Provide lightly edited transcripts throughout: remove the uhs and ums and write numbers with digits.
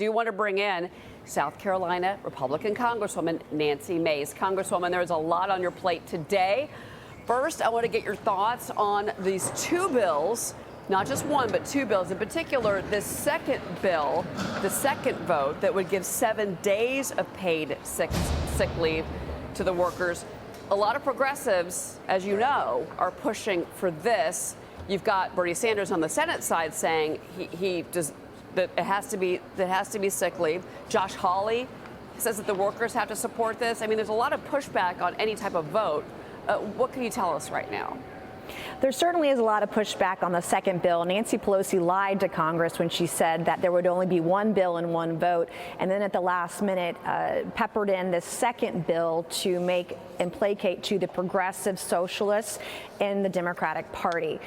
do want to bring in South Carolina Republican Congresswoman Nancy Mace. Congresswoman, there's a lot on your plate today. First, I want to get your thoughts on these two bills, not just one, but two bills. In particular, this second bill, the second vote that would give 7 days of paid sick leave to the workers. A lot of progressives, as you know, are pushing for this. You've got Bernie Sanders on the Senate side saying he does that it has to be sick leave. Josh Hawley says that the workers have to support this. I mean, there's a lot of pushback on any type of vote. What can you tell us right now? There certainly is a lot of pushback on the second bill. Nancy Pelosi lied to Congress when she said that there would only be one bill and one vote, and then at the last minute peppered in this second bill to make and placate to the progressive socialists in the Democratic Party.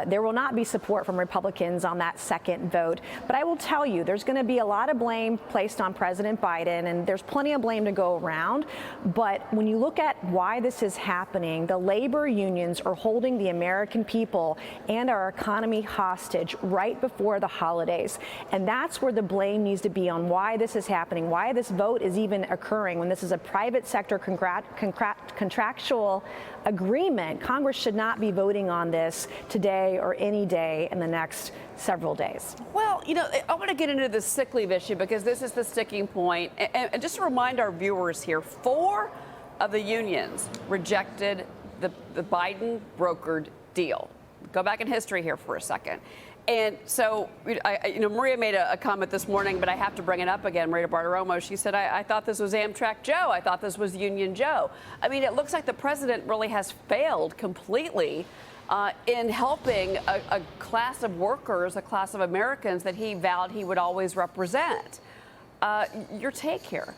There will not be support from Republicans on that second vote, but I will tell you there's going to be a lot of blame placed on President Biden, and there's plenty of blame to go around. But when you look at why this is happening, the labor unions are holding the American people and our economy hostage right before the holidays. And that's where the blame needs to be on why this is happening, why this vote is even occurring when this is a private sector contractual agreement. Congress should not be voting on this today or any day in the next several days. Well, you know, I want to get into the sick leave issue because this is the sticking point. And just to remind our viewers here, 4 of the unions rejected the Biden brokered deal. Go back in history here for a second. And so, Maria made a comment this morning, but I have to bring it up again. Maria Bartiromo, she said, I thought this was Amtrak Joe. I thought this was Union Joe. I mean, it looks like the president really has failed completely in helping a class of workers, a class of Americans that he vowed he would always represent. Your take here?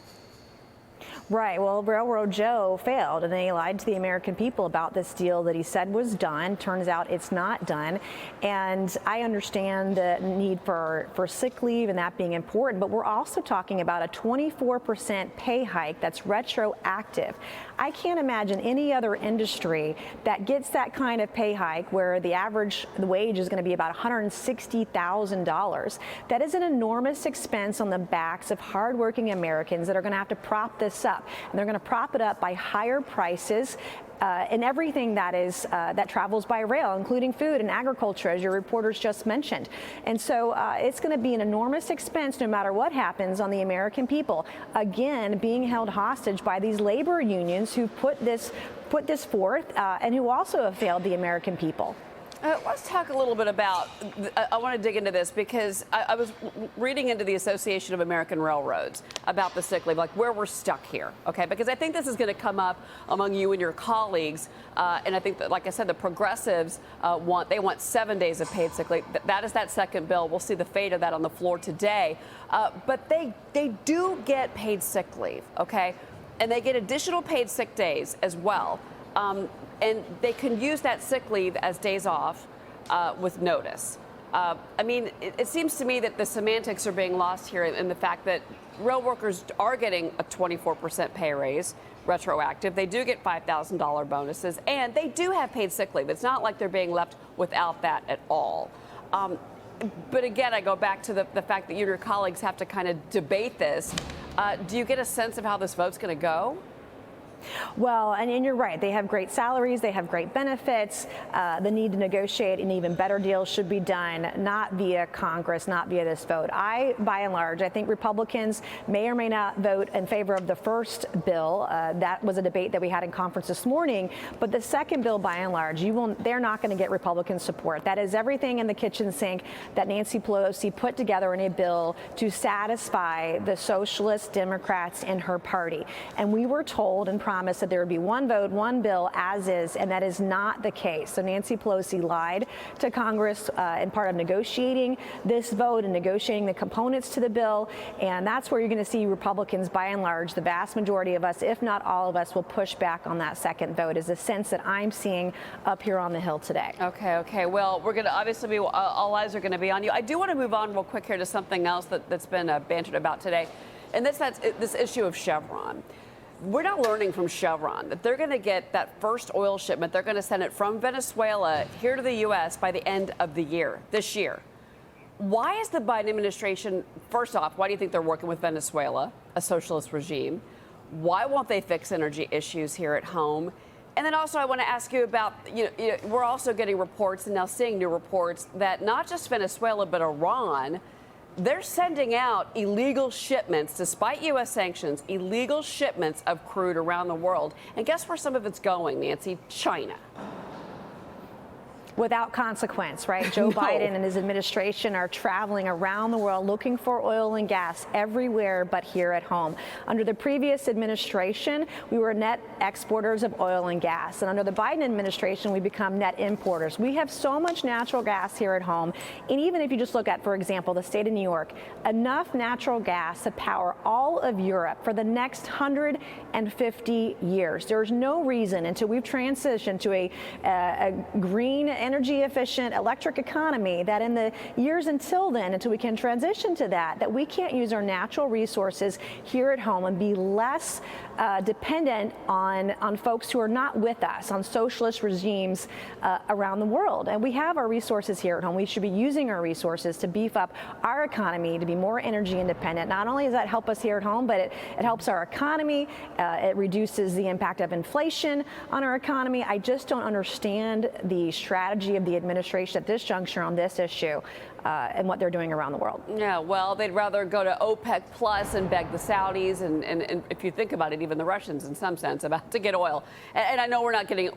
Right. Well, Railroad Joe failed, and he lied to the American people about this deal that he said was done. Turns out it's not done. And I understand the need for sick leave and that being important, but we're also talking about a 24% pay hike that's retroactive. I can't imagine any other industry that gets that kind of pay hike where the average wage is going to be about $160,000. That is an enormous expense on the backs of hardworking Americans that are going to have to prop this up. And they're going to prop it up by higher prices and everything that travels by rail, including food and agriculture, as your reporters just mentioned. And so it's going to be an enormous expense no matter what happens on the American people. Again, being held hostage by these labor unions who put this forth and who also have failed the American people. Let's talk a little bit about, I want to dig into this because I was reading into the Association of American Railroads about the sick leave, like where we're stuck here, okay? Because I think this is going to come up among you and your colleagues. And I think that, like I said, the progressives want 7 days of paid sick leave. That is that second bill. We'll see the fate of that on the floor today. But they do get paid sick leave, okay? And they get additional paid sick days as well. And they can use that sick leave as days off with notice. I mean, it seems to me that the semantics are being lost here in the fact that rail workers are getting a 24% pay raise, retroactive. They do get $5,000 bonuses, and they do have paid sick leave. It's not like they're being left without that at all. But again, I go back to the fact that you and your colleagues have to kind of debate this. Do you get a sense of how this vote's going to go? Well, and you're right. They have great salaries. They have great benefits. The need to negotiate an even better deal should be done not via Congress, not via this vote. By and large, I think Republicans may or may not vote in favor of the first bill. That was a debate that we had in conference this morning. But the second bill, by and large, they're not going to get Republican support. That is everything in the kitchen sink that Nancy Pelosi put together in a bill to satisfy the socialist Democrats in her party. And we were told and promised that there would be one vote, one bill as is, and that is not the case. So Nancy Pelosi lied to Congress in part of negotiating this vote and negotiating the components to the bill. And that's where you're going to see Republicans, by and large, the vast majority of us, if not all of us, will push back on that second vote, is the sense that I'm seeing up here on the Hill today. Okay. Well, we're going to obviously be, all eyes are going to be on you. I do want to move on real quick here to something else that's been bantered about today. And that's this issue of Chevron. We're not learning from Chevron that they're going to get that first oil shipment. They're going to send it from Venezuela here to the U.S. by the end of the year, this year. Why is the Biden administration, first off, why do you think they're working with Venezuela, a socialist regime? Why won't they fix energy issues here at home? And then also, I want to ask you about, we're also getting reports and now seeing new reports that not just Venezuela, but Iran, they're sending out illegal shipments, despite U.S. sanctions, illegal shipments of crude around the world. And guess where some of it's going, Nancy? China. Without consequence, right? Joe Biden and his administration are traveling around the world looking for oil and gas everywhere but here at home. Under the previous administration, we were net exporters of oil and gas. And under the Biden administration, we become net importers. We have so much natural gas here at home. And even if you just look at, for example, the state of New York, enough natural gas to power all of Europe for the next 150 years. There's no reason until we've transitioned to a green energy efficient electric economy that in the years until then, until we can transition to that we can't use our natural resources here at home and be less dependent on folks who are not with us, on socialist regimes around the world. And we have our resources here at home. We should be using our resources to beef up our economy, to be more energy independent. Not only does that help us here at home, but it helps our economy. It reduces the impact of inflation on our economy. I just don't understand the strategy of the administration at this juncture on this issue and what they're doing around the world. Yeah, well, they'd rather go to OPEC Plus and beg the Saudis and if you think about it, even the Russians in some sense about to get oil. And I know we're not getting,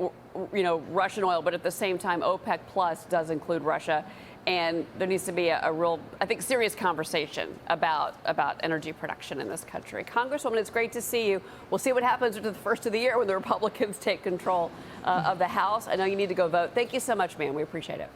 Russian oil, but at the same time, OPEC Plus does include Russia. And there needs to be a real, I think, serious conversation about energy production in this country. Congresswoman, it's great to see you. We'll see what happens after the first of the year when the Republicans take control of the House. I know you need to go vote. Thank you so much, ma'am. We appreciate it.